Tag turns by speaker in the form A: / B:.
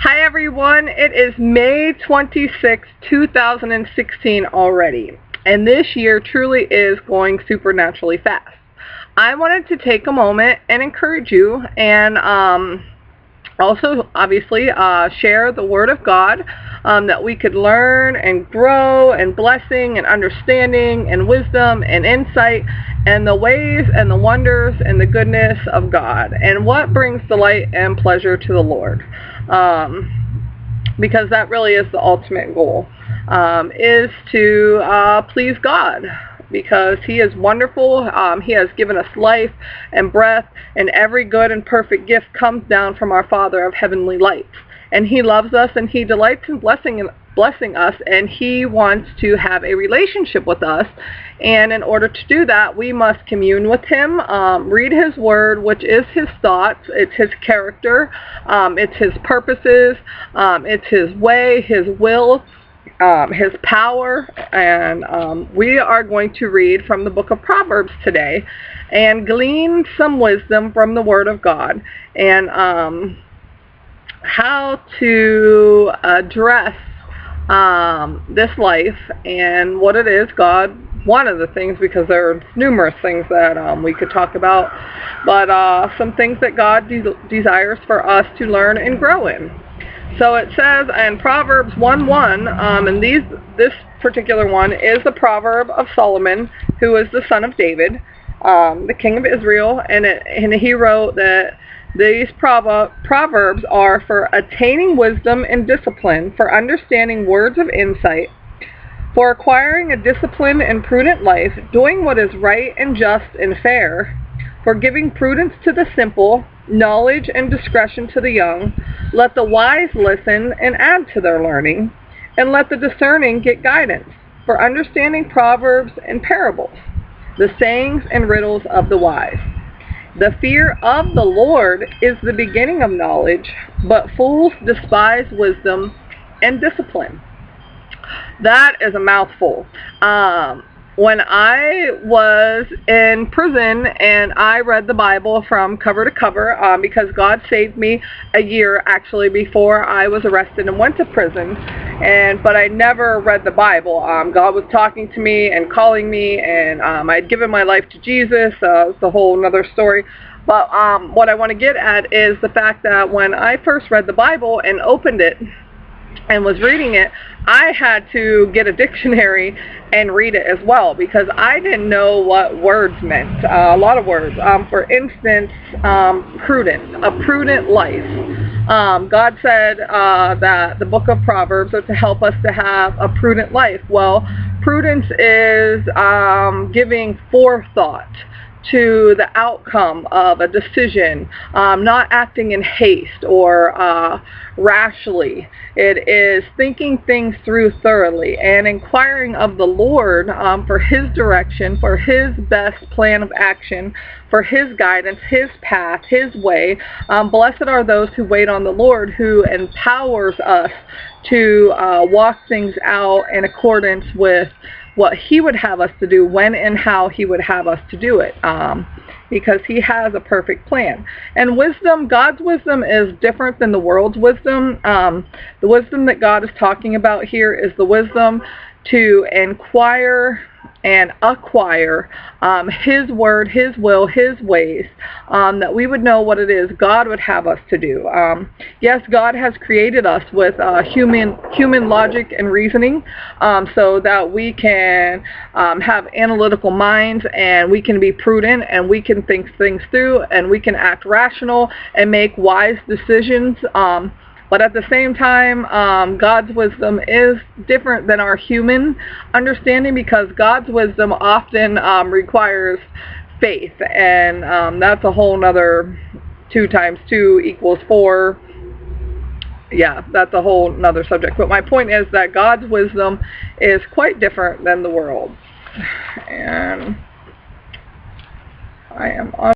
A: Hi everyone, it is May 26, 2016 already, and this year truly is going supernaturally fast. I wanted to take a moment and encourage you and also obviously share the Word of God that we could learn and grow and blessing and understanding and wisdom and insight and the ways and the wonders and the goodness of God and what brings delight and pleasure to the Lord, because that really is the ultimate goal, is to please God, because He is wonderful. He has given us life and breath, and every good and perfect gift comes down from our Father of heavenly lights. And He loves us, and He delights in blessing us, and He wants to have a relationship with us. And in order to do that, we must commune with Him, read His Word, which is His thoughts, it's His character, it's His purposes, it's His way, His will, His power. And we are going to read from the book of Proverbs today and glean some wisdom from the Word of God, and how to address this life and what it is God, one of the things, because there are numerous things that we could talk about, but some things that God desires for us to learn and grow in. So it says in Proverbs 1:1, and this particular one is the proverb of Solomon, who is the son of David, the king of Israel, and he wrote that these proverbs are for attaining wisdom and discipline, for understanding words of insight, for acquiring a disciplined and prudent life, doing what is right and just and fair, for giving prudence to the simple, knowledge and discretion to the young. Let the wise listen and add to their learning, and let the discerning get guidance, for understanding proverbs and parables, the sayings and riddles of the wise. The fear of the Lord is the beginning of knowledge, but fools despise wisdom and discipline. That is a mouthful. When I was in prison and I read the Bible from cover to cover, because God saved me a year actually before I was arrested and went to prison, but I never read the Bible. God was talking to me and calling me, and I'd given my life to Jesus. It's a whole other story. But what I want to get at is the fact that when I first read the Bible and opened it and was reading it, I had to get a dictionary and read it as well, because I didn't know what words meant. A lot of words. For instance, prudent, a prudent life. God said that the book of Proverbs are to help us to have a prudent life. Well, prudence is giving forethought to the outcome of a decision, not acting in haste or rashly. It is thinking things through thoroughly and inquiring of the Lord for His direction, for His best plan of action, for His guidance, His path, His way. Blessed are those who wait on the Lord, who empowers us to walk things out in accordance with what He would have us to do, when and how He would have us to do it, because He has a perfect plan. And wisdom, God's wisdom, is different than the world's wisdom. The wisdom that God is talking about here is the wisdom to inquire and acquire His word, His will, His ways, that we would know what it is God would have us to do. Yes, God has created us with human logic and reasoning, so that we can have analytical minds, and we can be prudent, and we can think things through, and we can act rational and make wise decisions. But at the same time, God's wisdom is different than our human understanding, because God's wisdom often requires faith, and that's a whole nother 2 times 2 equals 4. Yeah, that's a whole nother subject. But my point is that God's wisdom is quite different than the world. And I am on